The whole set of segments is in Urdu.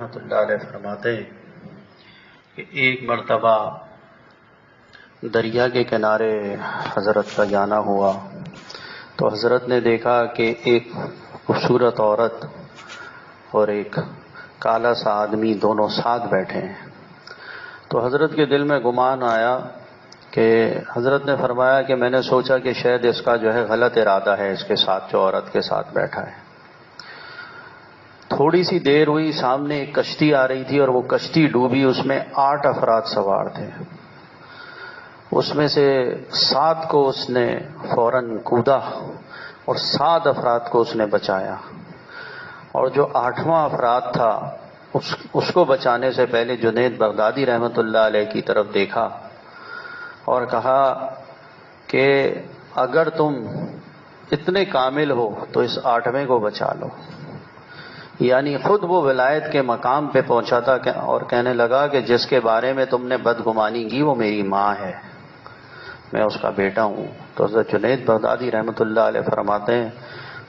رحمۃ اللہ علیہ فرماتے ہیں کہ ایک مرتبہ دریا کے کنارے حضرت کا جانا ہوا تو حضرت نے دیکھا کہ ایک خوبصورت عورت اور ایک کالا سا آدمی دونوں ساتھ بیٹھے ہیں. تو حضرت کے دل میں گمان آیا کہ حضرت نے فرمایا کہ میں نے سوچا کہ شاید اس کا جو ہے غلط ارادہ ہے اس کے ساتھ جو عورت کے ساتھ بیٹھا ہے. تھوڑی سی دیر ہوئی، سامنے ایک کشتی آ رہی تھی اور وہ کشتی ڈوبی، اس میں 8 افراد سوار تھے. اس میں سے 7 کو اس نے فوراً کودا اور 7 افراد کو اس نے بچایا، اور جو 8واں افراد تھا اس کو بچانے سے پہلے جنید بغدادی رحمۃ اللہ علیہ کی طرف دیکھا اور کہا کہ اگر تم اتنے کامل ہو تو اس 8ویں کو بچا لو. یعنی خود وہ ولایت کے مقام پہ پہنچا تھا اور کہنے لگا کہ جس کے بارے میں تم نے بدگمانی کی وہ میری ماں ہے، میں اس کا بیٹا ہوں. تو حضرت جنید بغدادی رحمۃ اللہ علیہ فرماتے ہیں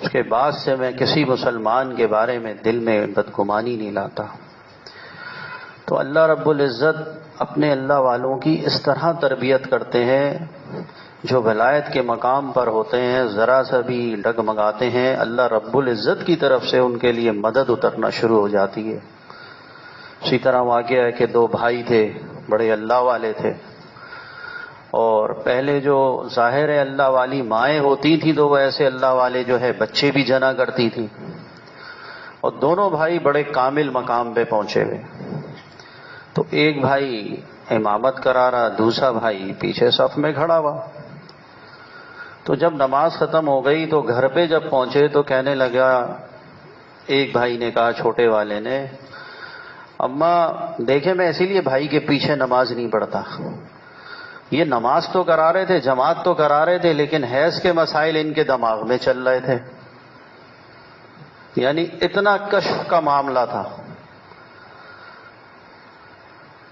اس کے بعد سے میں کسی مسلمان کے بارے میں دل میں بدگمانی نہیں لاتا. تو اللہ رب العزت اپنے اللہ والوں کی اس طرح تربیت کرتے ہیں، جو ولایت کے مقام پر ہوتے ہیں ذرا سا بھی ڈگمگاتے ہیں، اللہ رب العزت کی طرف سے ان کے لیے مدد اترنا شروع ہو جاتی ہے. اسی طرح واقعہ ہے کہ 2 بھائی تھے، بڑے اللہ والے تھے، اور پہلے جو ظاہر ہے اللہ والی مائیں ہوتی تھیں تو وہ ایسے اللہ والے جو ہے بچے بھی جنا کرتی تھیں، اور دونوں بھائی بڑے کامل مقام پہ پہنچے ہوئے. تو ایک بھائی امامت کرا رہا، دوسرا بھائی پیچھے صف میں کھڑا ہوا. تو جب نماز ختم ہو گئی تو گھر پہ جب پہنچے تو کہنے لگا، ایک بھائی نے کہا چھوٹے والے نے، اماں دیکھیں میں اسی لیے بھائی کے پیچھے نماز نہیں پڑھتا. یہ نماز تو کرا رہے تھے، جماعت تو کرا رہے تھے، لیکن حیض کے مسائل ان کے دماغ میں چل رہے تھے. یعنی اتنا کشف کا معاملہ تھا،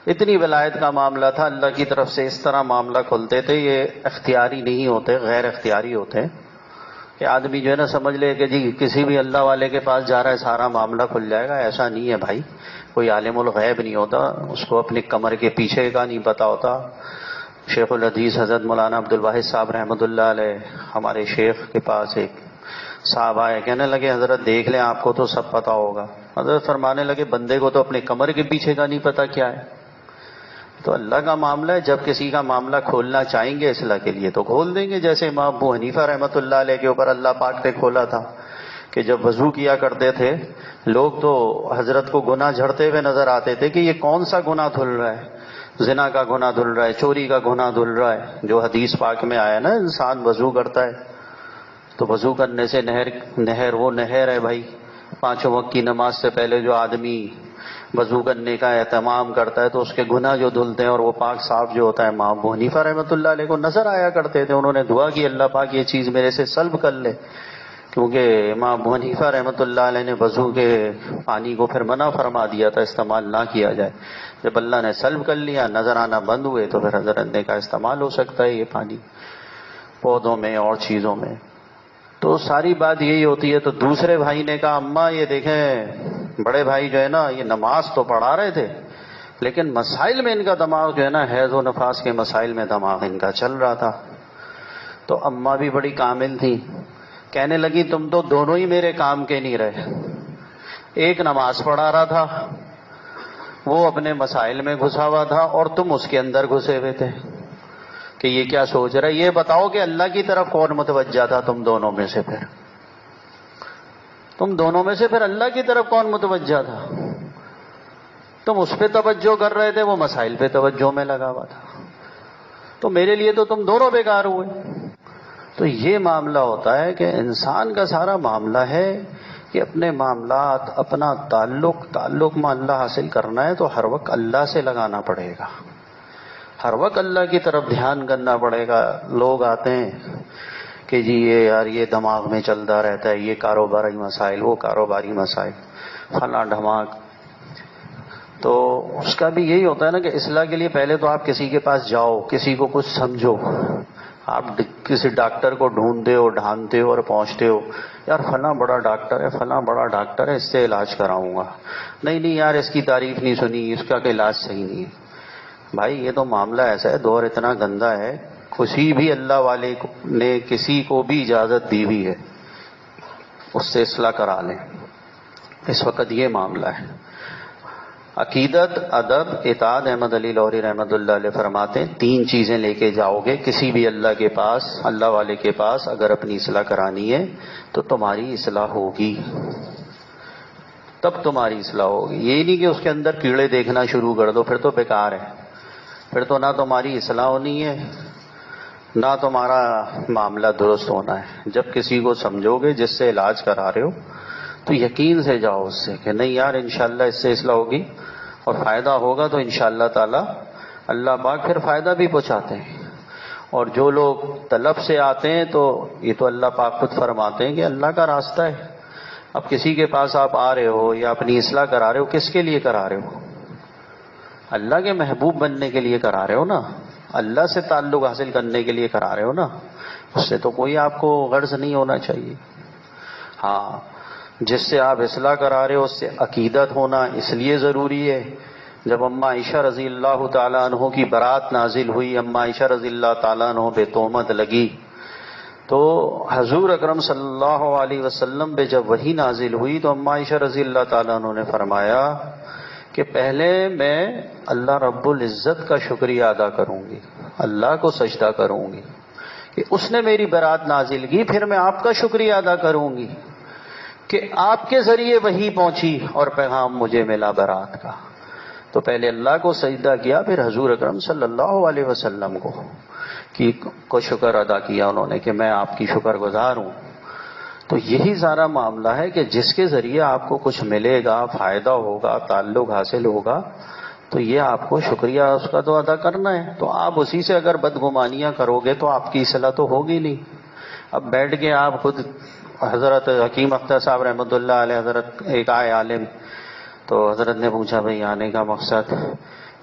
اتنی ولایت کا معاملہ تھا. اللہ کی طرف سے اس طرح معاملہ کھلتے تھے. یہ اختیاری نہیں ہوتے، غیر اختیاری ہوتے ہیں کہ آدمی جو ہے نا سمجھ لے کہ جی کسی بھی اللہ والے کے پاس جا رہا ہے سارا معاملہ کھل جائے گا. ایسا نہیں ہے بھائی، کوئی عالم الغیب نہیں ہوتا، اس کو اپنی کمر کے پیچھے کا نہیں پتا ہوتا. شیخ الحدیث حضرت مولانا عبد الواحد صاحب رحمۃ اللہ علیہ ہمارے شیخ کے پاس ایک صاحب آئے، کہنے لگے حضرت دیکھ لیں آپ کو تو سب پتا ہوگا. حضرت فرمانے لگے بندے کو تو اپنے کمر کے پیچھے کا نہیں پتا کیا ہے. تو اللہ کا معاملہ ہے، جب کسی کا معاملہ کھولنا چاہیں گے اصلاح کے لیے تو کھول دیں گے. جیسے امام ابو حنیفہ رحمۃ اللہ علیہ کے اوپر اللہ پاک نے کھولا تھا کہ جب وضو کیا کرتے تھے لوگ تو حضرت کو گناہ جھڑتے ہوئے نظر آتے تھے کہ یہ کون سا گناہ دھل رہا ہے، زنا کا گناہ دھل رہا ہے، چوری کا گناہ دھل رہا ہے. جو حدیث پاک میں آیا نا، انسان وضو کرتا ہے تو وضو کرنے سے نہر وہ نہر ہے بھائی. 5 وقت کی نماز سے پہلے جو آدمی وضو کرنے کا اہتمام کرتا ہے تو اس کے گناہ جو دھلتے ہیں اور وہ پاک صاف جو ہوتا ہے. امام ابو حنیفہ رحمۃ اللہ علیہ کو نظر آیا کرتے تھے، انہوں نے دعا کی اللہ پاک یہ چیز میرے سے سلب کر لے، کیونکہ امام ابو حنیفہ رحمۃ اللہ علیہ نے وضو کے پانی کو پھر منع فرما دیا تھا استعمال نہ کیا جائے. جب اللہ نے سلب کر لیا، نظر آنا بند ہوئے، تو پھر حضرت نے کا استعمال ہو سکتا ہے یہ پانی پودوں میں اور چیزوں میں. تو ساری بات یہی ہوتی ہے. تو دوسرے بھائی نے کہا اماں یہ دیکھیں بڑے بھائی جو ہے نا یہ نماز تو پڑھا رہے تھے لیکن مسائل میں ان کا دماغ جو ہے نا حیض و نفاس کے مسائل میں دماغ ان کا چل رہا تھا. تو اماں بھی بڑی کامل تھی، کہنے لگی تم تو دونوں ہی میرے کام کے نہیں رہے. ایک نماز پڑھا رہا تھا، وہ اپنے مسائل میں گھسا ہوا تھا، اور تم اس کے اندر گھسے ہوئے تھے کہ یہ کیا سوچ رہا ہے. یہ بتاؤ کہ اللہ کی طرف کون متوجہ تھا تم دونوں میں سے؟ پھر اللہ کی طرف کون متوجہ تھا؟ تم اس پہ توجہ کر رہے تھے، وہ مسائل پہ توجہ میں لگا ہوا تھا. تو میرے لیے تو تم دونوں بیکار ہوئے. تو یہ معاملہ ہوتا ہے کہ انسان کا سارا معاملہ ہے کہ اپنے معاملات، اپنا تعلق میں اللہ حاصل کرنا ہے تو ہر وقت اللہ سے لگانا پڑے گا، ہر وقت اللہ کی طرف دھیان کرنا پڑے گا. لوگ آتے ہیں کہ جی یہ یار یہ دماغ میں چلتا رہتا ہے، یہ کاروباری مسائل، وہ کاروباری مسائل، فلاں ڈھماک. تو اس کا بھی یہی ہوتا ہے نا کہ اصلاح کے لیے پہلے تو آپ کسی کے پاس جاؤ، کسی کو کچھ سمجھو. آپ کسی ڈاکٹر کو ڈھونڈتے ہو ڈھانتے ہو اور پہنچتے ہو یار فلاں بڑا ڈاکٹر ہے فلاں بڑا ڈاکٹر ہے اس سے علاج کراؤں گا, نہیں یار اس کی تعریف نہیں سنی, اس کا کہ علاج صحیح نہیں ہے. بھائی یہ تو معاملہ ایسا ہے, دور اتنا گندا ہے, کسی بھی اللہ والے نے کسی کو بھی اجازت دی ہوئی ہے اس سے اصلاح کرا لیں. اس وقت یہ معاملہ ہے. عقیدت, ادب, اطاعت. احمد علی لوری رحمۃ اللہ علیہ فرماتے ہیں 3 چیزیں لے کے جاؤ گے کسی بھی اللہ کے پاس, اللہ والے کے پاس, اگر اپنی اصلاح کرانی ہے تو تمہاری اصلاح ہوگی, تب تمہاری اصلاح ہوگی. یہ نہیں کہ اس کے اندر کیڑے دیکھنا شروع کر دو, پھر تو بیکار ہے, پھر تو نہ تمہاری اصلاح ہونی ہے نہ تمہارا معاملہ درست ہونا ہے. جب کسی کو سمجھو گے جس سے علاج کرا رہے ہو تو یقین سے جاؤ اس سے کہ نہیں یار انشاءاللہ اس سے اصلاح ہوگی اور فائدہ ہوگا, تو انشاءاللہ تعالی اللہ پاک پھر فائدہ بھی پہنچاتے ہیں. اور جو لوگ طلب سے آتے ہیں تو یہ تو اللہ پاک خود فرماتے ہیں کہ اللہ کا راستہ ہے. اب کسی کے پاس آپ آ رہے ہو یا اپنی اصلاح کرا رہے ہو, کس کے لیے کرا رہے ہو؟ اللہ کے محبوب بننے کے لیے کرا رہے ہو نا, اللہ سے تعلق حاصل کرنے کے لیے کرا رہے ہو نا. اس سے تو کوئی آپ کو غرض نہیں ہونا چاہیے. ہاں جس سے آپ اصلاح کرا رہے ہو اس سے عقیدت ہونا اس لیے ضروری ہے. جب اماں عائشہ رضی اللہ تعالیٰ عنہ کی برات نازل ہوئی, اماں عائشہ رضی اللہ تعالیٰ عنہ پہ تہمت لگی, تو حضور اکرم صلی اللہ علیہ وسلم پہ جب وحی نازل ہوئی تو اماں عائشہ رضی اللہ تعالیٰ عنہ نے فرمایا کہ پہلے میں اللہ رب العزت کا شکریہ ادا کروں گی, اللہ کو سجدہ کروں گی کہ اس نے میری برات نازل کی, پھر میں آپ کا شکریہ ادا کروں گی کہ آپ کے ذریعے وحی پہنچی اور پیغام مجھے ملا برات کا. تو پہلے اللہ کو سجدہ کیا, پھر حضور اکرم صلی اللہ علیہ وسلم کو شکر ادا کیا انہوں نے کہ میں آپ کی شکر گزار ہوں. تو یہی سارا معاملہ ہے کہ جس کے ذریعے آپ کو کچھ ملے گا, فائدہ ہوگا, تعلق حاصل ہوگا, تو یہ آپ کو شکریہ اس کا تو ادا کرنا ہے. تو آپ اسی سے اگر بدگمانیاں کرو گے تو آپ کی اصلاح تو ہوگی نہیں. اب بیٹھ کے آپ خود, حضرت حکیم اختر صاحب رحمۃ اللہ علیہ, حضرت ایک آئے عالم, تو حضرت نے پوچھا بھائی آنے کا مقصد؟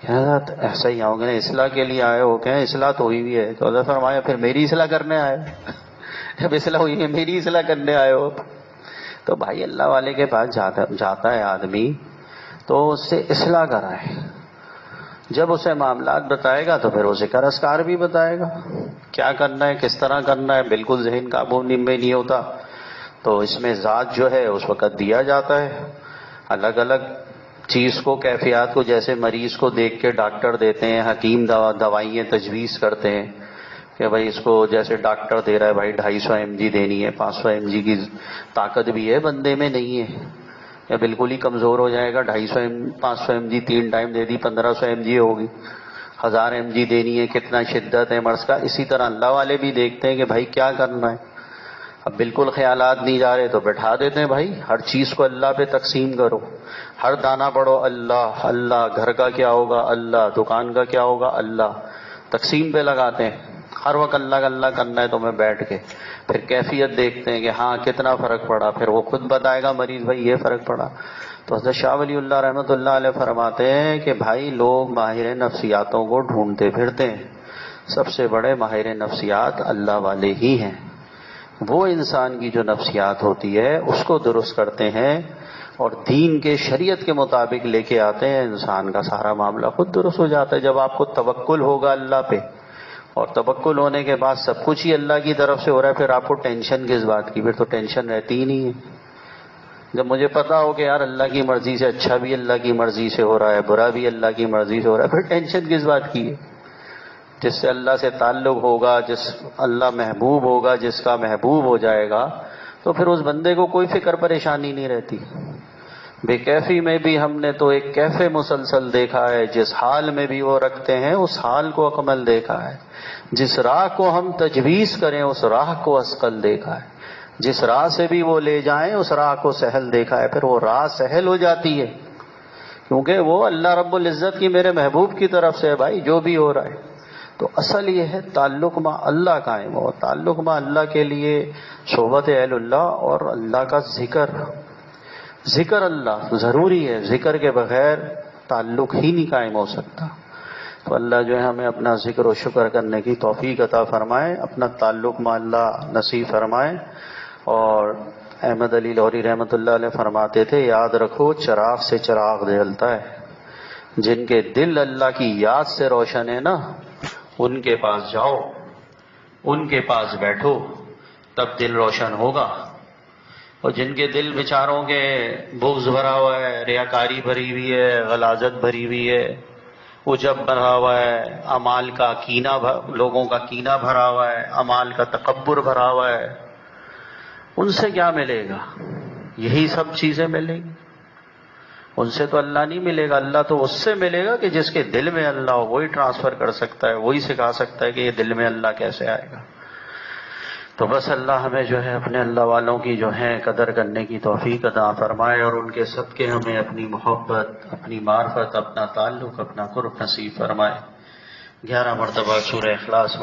حضرت ایسا ہی آؤ گے نا, اصلاح کے لیے آئے ہو؟ کہ اصلاح تو ہوئی بھی ہے. تو حضرت فرمایا پھر میری اصلاح کرنے آئے؟ جب اصلاح ہوئی ہے میری اصلاح کرنے آئے ہو؟ تو بھائی اللہ والے کے پاس جاتا ہے آدمی تو اس سے اصلاح کرائے. جب اسے معاملات بتائے گا تو پھر وہ ذکر اذکار بھی بتائے گا, کیا کرنا ہے, کس طرح کرنا ہے. بالکل ذہن قابو میں نہیں ہوتا تو اس میں ذات جو ہے اس وقت دیا جاتا ہے الگ الگ چیز کو, کیفیات کو. جیسے مریض کو دیکھ کے ڈاکٹر دیتے ہیں, حکیم دوائیں تجویز کرتے ہیں کہ بھائی اس کو جیسے ڈاکٹر دے رہا ہے بھائی 250 mg دینی ہے, 500 mg کی طاقت بھی ہے بندے میں نہیں ہے, یا بالکل ہی کمزور ہو جائے گا, 500 mg 3 ٹائم دے دی 1500 mg ہوگی, 1000 mg دینی ہے, کتنا شدت ہے مرض کا. اسی طرح اللہ والے بھی دیکھتے ہیں کہ بھائی کیا کرنا ہے. اب بالکل خیالات نہیں جا رہے تو بٹھا دیتے ہیں بھائی ہر چیز کو اللہ پہ تقسیم کرو, ہر دانہ پڑھو اللہ اللہ, گھر کا کیا ہوگا اللہ, دکان کا کیا ہوگا اللہ, تقسیم پہ لگاتے ہیں. ہر وقت اللہ کا اللہ کرنا ہے تو میں بیٹھ کے پھر کیفیت دیکھتے ہیں کہ ہاں کتنا فرق پڑا, پھر وہ خود بتائے گا مریض بھائی یہ فرق پڑا. تو حضرت شاہ ولی اللہ رحمۃ اللہ علیہ فرماتے ہیں کہ بھائی لوگ ماہر نفسیاتوں کو ڈھونڈتے پھرتے ہیں, سب سے بڑے ماہر نفسیات اللہ والے ہی ہیں. وہ انسان کی جو نفسیات ہوتی ہے اس کو درست کرتے ہیں اور دین کے شریعت کے مطابق لے کے آتے ہیں, انسان کا سارا معاملہ خود درست ہو جاتا ہے. جب آپ کو توکل ہوگا اللہ پہ, اور توکل ہونے کے بعد سب کچھ ہی اللہ کی طرف سے ہو رہا ہے, پھر آپ کو ٹینشن کس بات کی؟ پھر تو ٹینشن رہتی ہی نہیں ہے. جب مجھے پتا ہو کہ یار اللہ کی مرضی سے اچھا بھی اللہ کی مرضی سے ہو رہا ہے, برا بھی اللہ کی مرضی سے ہو رہا ہے, پھر ٹینشن کس بات کی ہے؟ جس سے اللہ سے تعلق ہوگا, جس اللہ محبوب ہوگا, جس کا محبوب ہو جائے گا, تو پھر اس بندے کو کوئی فکر پریشانی نہیں رہتی. بے کیفی میں بھی ہم نے تو ایک کیفے مسلسل دیکھا ہے, جس حال میں بھی وہ رکھتے ہیں اس حال کو اکمل دیکھا ہے. جس راہ کو ہم تجویز کریں اس راہ کو اسقل دیکھا ہے. جس راہ سے بھی وہ لے جائیں اس راہ کو سہل دیکھا ہے. پھر وہ راہ سہل ہو جاتی ہے کیونکہ وہ اللہ رب العزت کی میرے محبوب کی طرف سے ہے بھائی جو بھی ہو رہا ہے. تو اصل یہ ہے تعلق مع اللہ قائم ہو. تعلق مع اللہ کے لیے صحبت اہل اللہ اور اللہ کا ذکر اللہ ضروری ہے. ذکر کے بغیر تعلق ہی نہیں قائم ہو سکتا. تو اللہ جو ہے ہمیں اپنا ذکر و شکر کرنے کی توفیق عطا فرمائے، اپنا تعلق مع اللہ نصیب فرمائے۔ اور احمد علی لاہوری رحمۃ اللہ علیہ فرماتے تھے، یاد رکھو چراغ سے چراغ جلتا ہے، جن کے دل اللہ کی یاد سے روشن ہے نا، ان کے پاس جاؤ، ان کے پاس بیٹھو، تب دل روشن ہوگا۔ اور جن کے دل بیچاروں کے بغض بھرا ہوا ہے، ریاکاری بھری ہوئی ہے، غلاظت بھری ہوئی ہے، عجب بھرا ہوا ہے، اعمال کا کینہ، لوگوں کا کینہ بھرا ہوا ہے، اعمال کا تکبر بھرا ہوا ہے، ان سے کیا ملے گا؟ یہی سب چیزیں ملیں گی، ان سے تو اللہ نہیں ملے گا۔ اللہ تو اس سے ملے گا کہ جس کے دل میں اللہ ہو، وہی ٹرانسفر کر سکتا ہے، وہی سکھا سکتا ہے کہ یہ دل میں اللہ کیسے آئے گا۔ تو بس اللہ ہمیں جو ہے اپنے اللہ والوں کی جو ہے قدر کرنے کی توفیق عطا فرمائے، اور ان کے صدقے ہمیں اپنی محبت، اپنی معرفت، اپنا تعلق، اپنا قرب نصیب فرمائے۔ 11 مرتبہ سورہ اخلاص